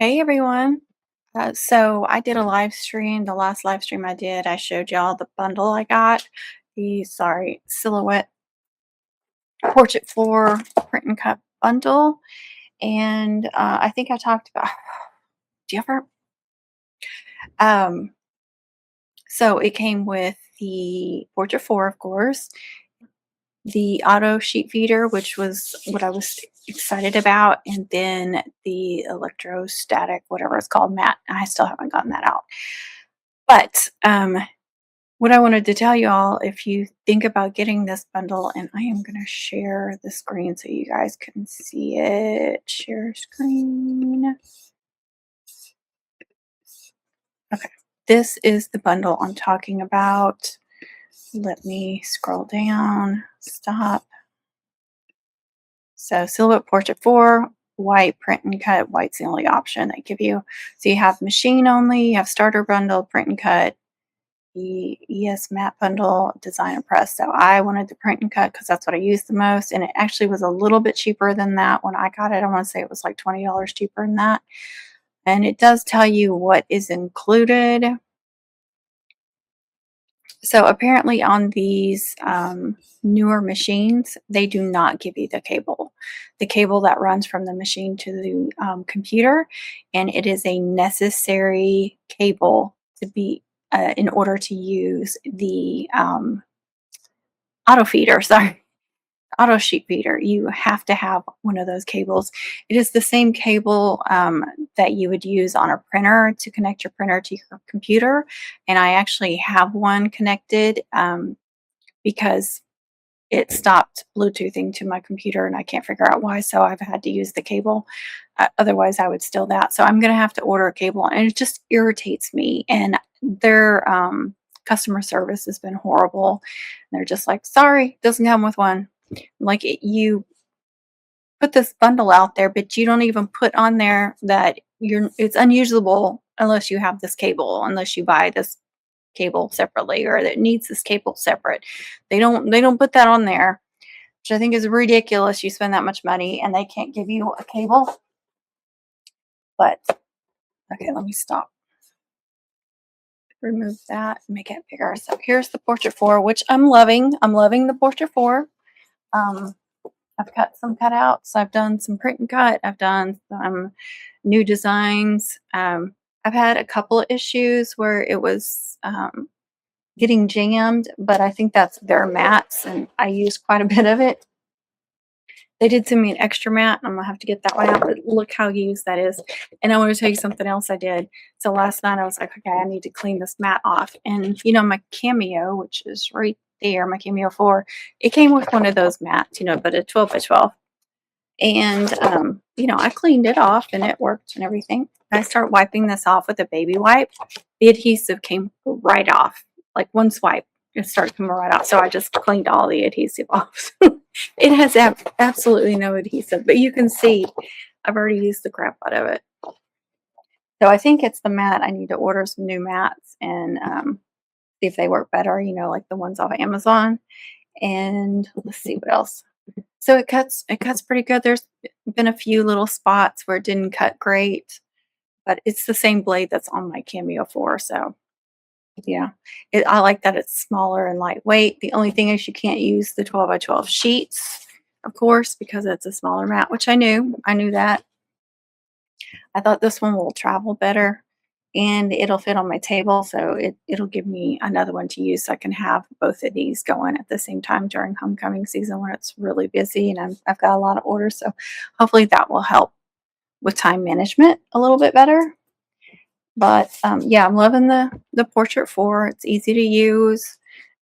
Hey everyone. So I did a live stream. The last live stream I did, I showed y'all the bundle I got. The silhouette portrait floor print and cut bundle. And I think I talked about. Do you ever? Um, so it came with the portrait four, of course, the auto sheet feeder, which was what I was excited about, and then the electrostatic, whatever it's called, mat. I still haven't gotten that out. But what I wanted to tell you all, if you think about getting this bundle, and I am going to share the screen so you guys can see it. Share screen. Okay. This is the bundle I'm talking about. Let me scroll down. Stop. So Silhouette Portrait 4, white print and cut. White's the only option they give you. So you have machine only, you have starter bundle, print and cut, the ES matte bundle, design and press. So I wanted the print and cut because that's what I use the most. And it actually was a little bit cheaper than that when I got it. I want to say it was like $20 cheaper than that. And it does tell you what is included. So apparently on these newer machines, they do not give you the cable that runs from the machine to the computer, and it is a necessary cable to be in order to use the auto feeder. Sorry, auto sheet feeder. You have to have one of those cables. It is the same cable that you would use on a printer to connect your printer to your computer. And I actually have one connected because it stopped Bluetoothing to my computer and I can't figure out why. So I've had to use the cable. Otherwise, I would steal that. So I'm going to have to order a cable, and it just irritates me. And their customer service has been horrible. They're just like, sorry, doesn't come with one. Like you put this bundle out there, but you don't even put on there that it's unusable unless you have this cable, unless you buy this cable separately or that needs this cable separate. They don't put that on there, which I think is ridiculous. You spend that much money and they can't give you a cable. But okay, let me stop. Remove that and make it bigger. So here's the portrait four, which I'm loving. I'm loving the portrait four. Um, I've cut some cutouts. I've done some print and cut. I've done some new designs. I've had a couple of issues where it was getting jammed, but I think that's their mats, and I used quite a bit of it. They did send me an extra mat. I'm gonna have to get that one out, but look how used that is. And I want to tell you something else I did. So last night I was like, okay, I need to clean this mat off. And my Cameo, which is right there, my Cameo 4, it came with one of those mats, but a 12 by 12. And I cleaned it off and it worked and everything. I start wiping this off with a baby wipe. The adhesive came right off, like one swipe. It started coming right off. So I just cleaned all the adhesive off. It has absolutely no adhesive, but you can see I've already used the crap out of it. So I think it's the mat. I need to order some new mats and see if they work better, like the ones off of Amazon. And let's see what else. So it cuts pretty good. There's been a few little spots where it didn't cut great, but it's the same blade that's on my Cameo 4. So yeah, I like that it's smaller and lightweight. The only thing is you can't use the 12 by 12 sheets, of course, because it's a smaller mat, which I knew. I knew that. I thought this one will travel better and it'll fit on my table. So it'll give me another one to use so I can have both of these going at the same time during homecoming season when it's really busy and I've got a lot of orders. So hopefully that will help with time management a little bit better. But yeah, I'm loving the Portrait 4. It's easy to use.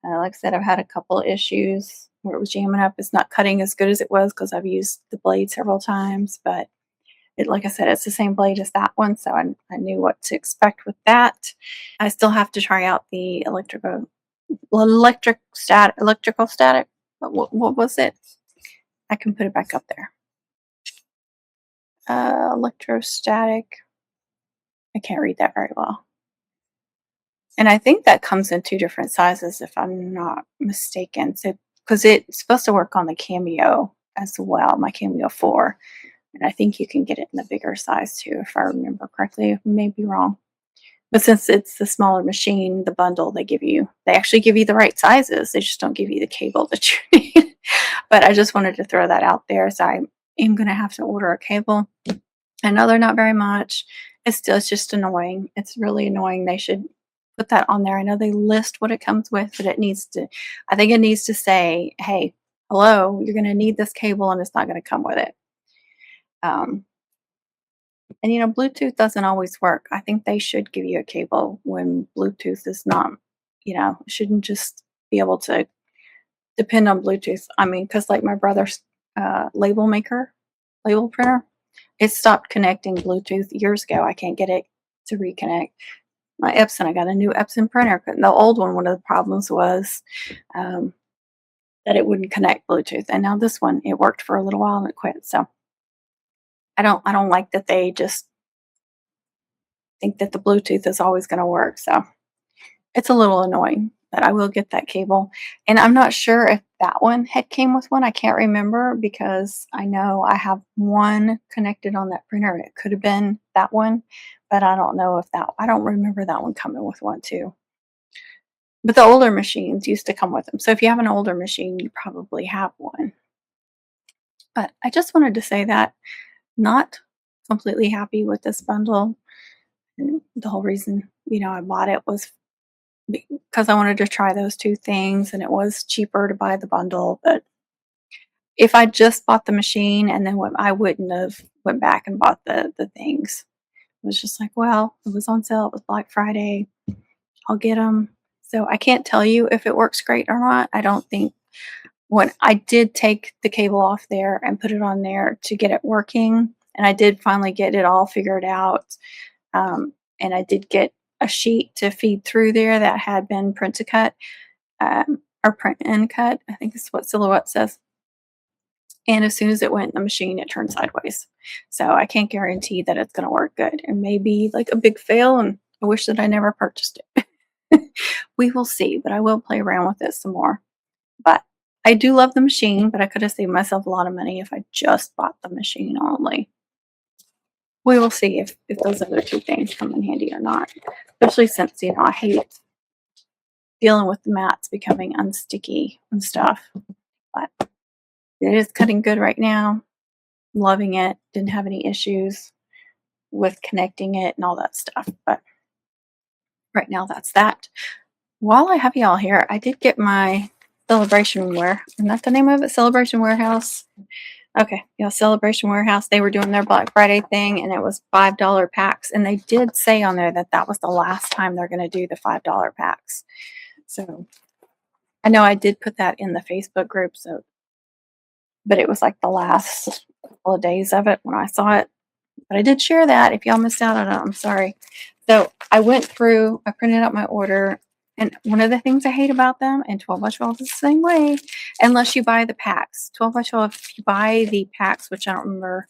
Like I said, I've had a couple of issues where it was jamming up. It's not cutting as good as it was because I've used the blade several times. But like I said, it's the same blade as that one, so I knew what to expect with that. I still have to try out the electrical static. What was it? I can put it back up there. Electrostatic. I can't read that very well. And I think that comes in 2 different sizes, if I'm not mistaken. So, because it's supposed to work on the Cameo as well, my Cameo 4. And I think you can get it in the bigger size too, if I remember correctly. I may be wrong. But since it's the smaller machine, the bundle they actually give you the right sizes. They just don't give you the cable that you need. But I just wanted to throw that out there. So I am going to have to order a cable. I know they're not very much. It's just annoying. It's really annoying. They should put that on there. I know they list what it comes with, but I think it needs to say, hey, hello, you're going to need this cable and it's not going to come with it. Um, and Bluetooth doesn't always work. I think they should give you a cable when Bluetooth is not, shouldn't just be able to depend on Bluetooth. I mean, because like my brother's label printer, it stopped connecting Bluetooth years ago. I can't get it to reconnect. My Epson, I got a new Epson printer. The old one of the problems was that it wouldn't connect Bluetooth. And now this one, it worked for a little while and it quit. So I don't like that they just think that the Bluetooth is always going to work. So it's a little annoying, but I will get that cable. And I'm not sure if that one had came with one. I can't remember because I know I have one connected on that printer. It could have been that one, but I don't know if I don't remember that one coming with one too. But the older machines used to come with them. So if you have an older machine, you probably have one. But I just wanted to say that not completely happy with this bundle. And the whole reason, I bought it was because I wanted to try those two things and it was cheaper to buy the bundle. But if I just bought the machine and then I wouldn't have went back and bought the things. It was just like, well, it was on sale. It was Black Friday. I'll get them. So I can't tell you if it works great or not. I don't think when I did take the cable off there and put it on there to get it working, and I did finally get it all figured out. And I did get a sheet to feed through there that had been print to cut, or print and cut. I think is what Silhouette says. And as soon as it went in the machine, it turned sideways. So I can't guarantee that it's going to work good. It may be like a big fail, and I wish that I never purchased it. We will see, but I will play around with it some more. But I do love the machine, but I could have saved myself a lot of money if I just bought the machine only. We will see if those other two things come in handy or not. Especially since, I hate dealing with the mats becoming unsticky and stuff. But it is cutting good right now. Loving it. Didn't have any issues with connecting it and all that stuff. But right now, that's that. While I have y'all here, I did get my Celebration Wear. Isn't that the name of it? Celebration Warehouse. Okay, Celebration Warehouse. They were doing their Black Friday thing, and it was $5 packs. And they did say on there that was the last time they're going to do the $5 packs. So I know I did put that in the Facebook group. But it was like the last couple of days of it when I saw it. But I did share that. If y'all missed out on it, I'm sorry. So I went through. I printed out my order. And one of the things I hate about them, and 12 by 12 is the same way, unless you buy the packs. 12 by 12, if you buy the packs, which I don't remember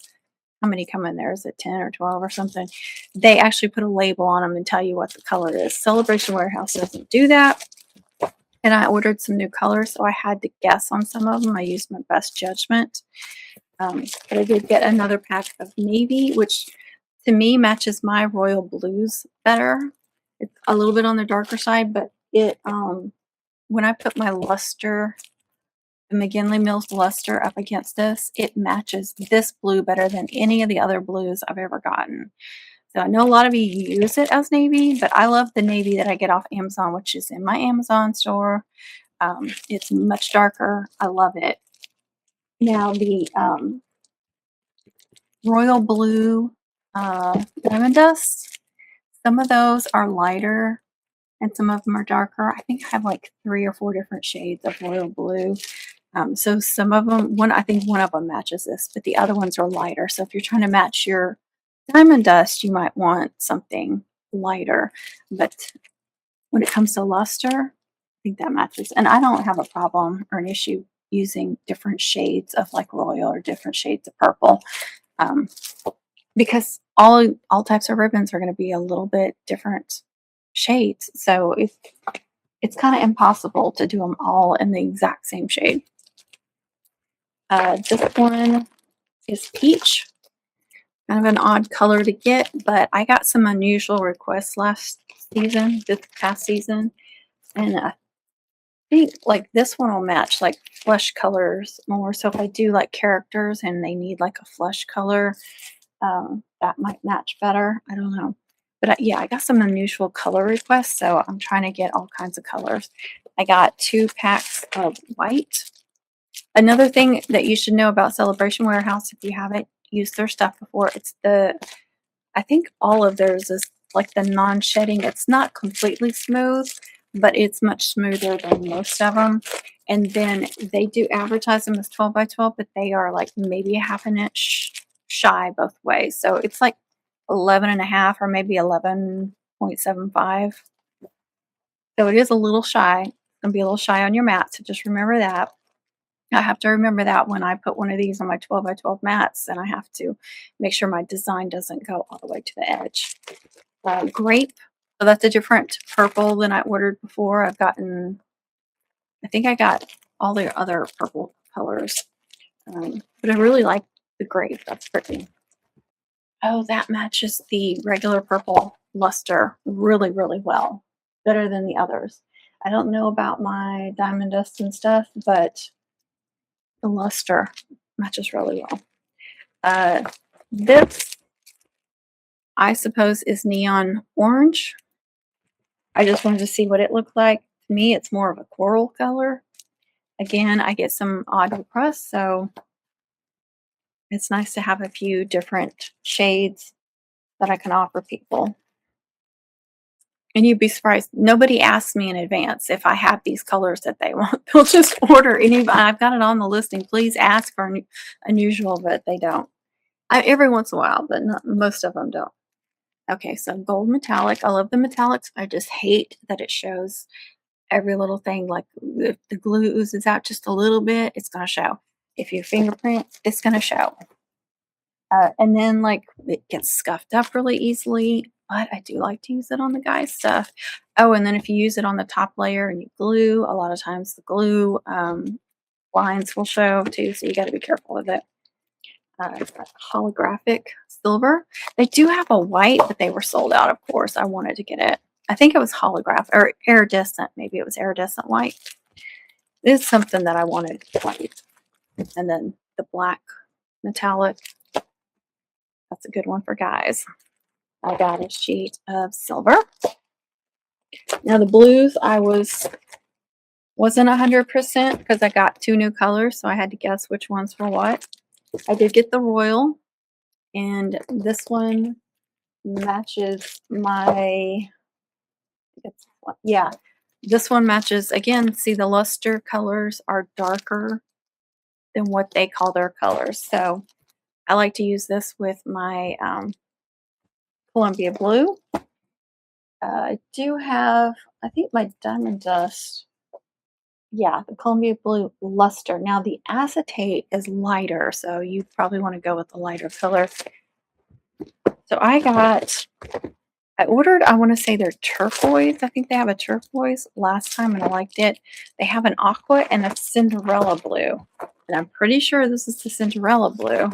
how many come in there. Is it 10 or 12 or something? They actually put a label on them and tell you what the color is. Celebration Warehouse doesn't do that. And I ordered some new colors, so I had to guess on some of them. I used my best judgment. But I did get another pack of navy, which to me matches my royal blues better. It's a little bit on the darker side, but when I put my luster, the McGinley Mills luster up against this, it matches this blue better than any of the other blues I've ever gotten. So I know a lot of you use it as navy, but I love the navy that I get off Amazon, which is in my Amazon store. It's much darker. I love it. Now the royal blue diamond dust, some of those are lighter and some of them are darker. I think I have like 3 or 4 different shades of royal blue. So some of them, I think one of them matches this, but the other ones are lighter. So if you're trying to match your diamond dust, you might want something lighter. But when it comes to luster, I think that matches. And I don't have a problem or an issue using different shades of like royal or different shades of purple. Because all types of ribbons are going to be a little bit different shades. So it's kind of impossible to do them all in the exact same shade. This one is peach. kind of an odd color to get, but I got some unusual requests last season, this past season, and I think like this one will match like flesh colors more. So if I do like characters and they need like a flesh color, that might match better. I don't know. But yeah, I got some unusual color requests, so I'm trying to get all kinds of colors. I got 2 packs of white. Another thing that you should know about Celebration Warehouse, if you haven't used their stuff before, it's I think all of theirs is like the non-shedding. It's not completely smooth, but it's much smoother than most of them. And then they do advertise them as 12 by 12, but they are like maybe a half an inch shy both ways. So it's like 11 and a half or maybe 11.75. So it is a little shy. It's going to be a little shy on your mat. So just remember that. I have to remember that when I put one of these on my 12 by 12 mats, and I have to make sure my design doesn't go all the way to the edge. Grape. So that's a different purple than I ordered before. I think I got all the other purple colors. But I really like the grape. That's pretty. Oh, that matches the regular purple luster really, really well. Better than the others. I don't know about my diamond dust and stuff, but the luster matches really well. This, I suppose, is neon orange. I just wanted to see what it looked like. To me, it's more of a coral color. Again, I get some odd requests, so it's nice to have a few different shades that I can offer people. And you'd be surprised. Nobody asks me in advance if I have these colors that they want. They'll just order any. I've got it on the listing. Please ask for unusual, but they don't. Every once in a while, but most of them don't. Okay, so gold metallic. I love the metallics. I just hate that it shows every little thing. Like if the glue oozes out just a little bit, it's going to show. If you fingerprint, it's going to show. And then like it gets scuffed up really easily, but I do like to use it on the guy's stuff. Oh, and then if you use it on the top layer and you glue, a lot of times the glue lines will show too, so you got to be careful with it. Holographic silver. They do have a white, but they were sold out, of course. I wanted to get it. I think it was holographic or iridescent. Maybe it was iridescent white. This is something that I wanted white. And then the black metallic. That's a good one for guys. I got a sheet of silver. Now the blues, I wasn't 100% because I got 2 new colors, so I had to guess which ones for what. I did get the royal, and this one matches my, yeah, this one matches, again, see the luster colors are darker than what they call their colors. So I like to use this with my Columbia blue. I do have, I think my diamond dust, yeah, the Columbia blue luster. Now the acetate is lighter, so you probably want to go with the lighter color. So I ordered, I want to say they're turquoise. I think they have a turquoise last time and I liked it. They have an aqua and a Cinderella blue. And I'm pretty sure this is the Cinderella blue.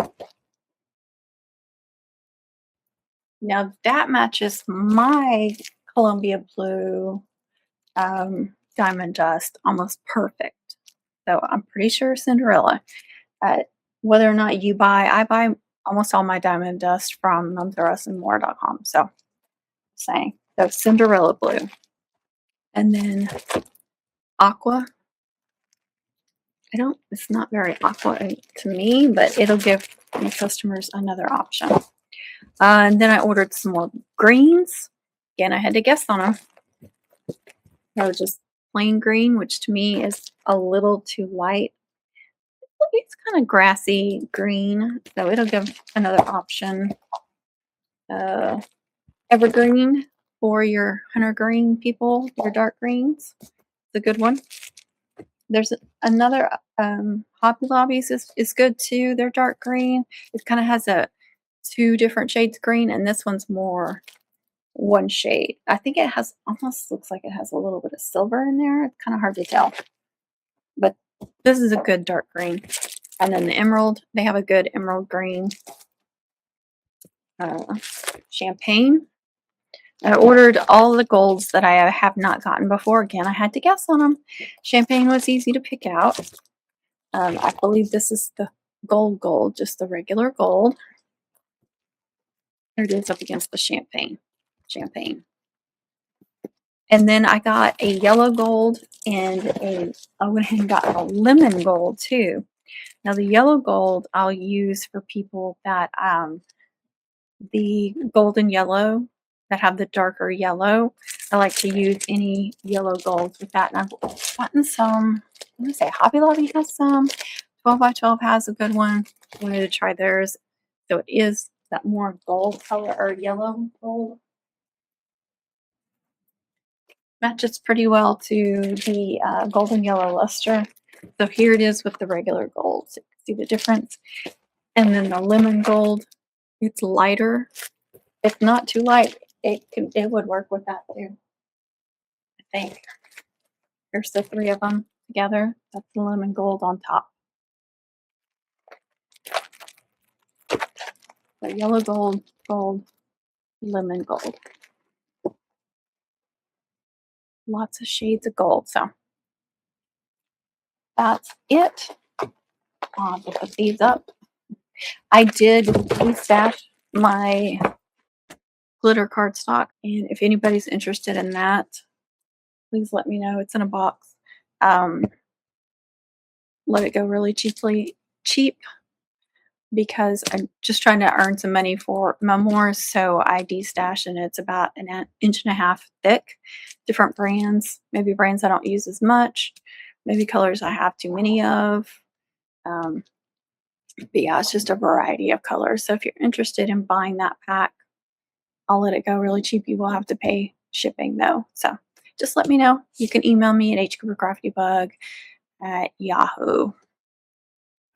Now that matches my Columbia blue diamond dust almost perfect. So I'm pretty sure Cinderella. Whether or not you buy, I buy almost all my diamond dust from mumsrusandmore.com. So saying so Cinderella blue. And then aqua. It's not very aqua to me, but it'll give my customers another option. And then I ordered some more greens. Again, I had to guess on them. They were just plain green, which to me is a little too light. It's kind of grassy green, so it'll give another option. Evergreen for your hunter green people, your dark greens. It's a good one. There's another Hobby Lobby's is good too. They're dark green. It kind of has 2 different shades of green, and this one's more one shade. I think it has almost looks like it has a little bit of silver in there. It's kind of hard to tell, but this is a good dark green. And then the emerald, they have a good emerald green. champagne. I ordered all the golds that I have not gotten before. Again, I had to guess on them. Champagne was easy to pick out. I believe this is the gold, just the regular gold. There it is up against the champagne. And then I got a yellow gold and I went ahead and got a lemon gold too. Now the yellow gold I'll use for people that the golden yellow that have the darker yellow. I like to use any yellow golds with that. And I've gotten some, let me say Hobby Lobby has some. 12 by 12 has a good one. I wanted to try theirs. So it is that more gold color or yellow gold. Matches pretty well to the golden yellow luster. So here it is with the regular gold. So you can see the difference. And then the lemon gold, it's lighter. It's not too light. It would work with that too, I think. Here's the three of them together. That's the lemon gold on top. So yellow gold, gold, lemon gold. Lots of shades of gold. So that's it. I'll put these up. I did restash my glitter cardstock, and if anybody's interested in that, please let me know. It's in a box. Let it go really cheap because I'm just trying to earn some money for memoirs. So I destash, and it's about an inch and a half thick. Different brands, maybe brands I don't use as much, maybe colors I have too many of. But yeah, it's just a variety of colors. So if you're interested in buying that pack, I'll let it go really cheap. You will have to pay shipping though. So just let me know. You can email me at hcoopercraftybug@yahoo.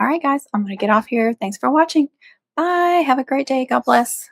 All right, guys, I'm going to get off here. Thanks for watching. Bye. Have a great day. God bless.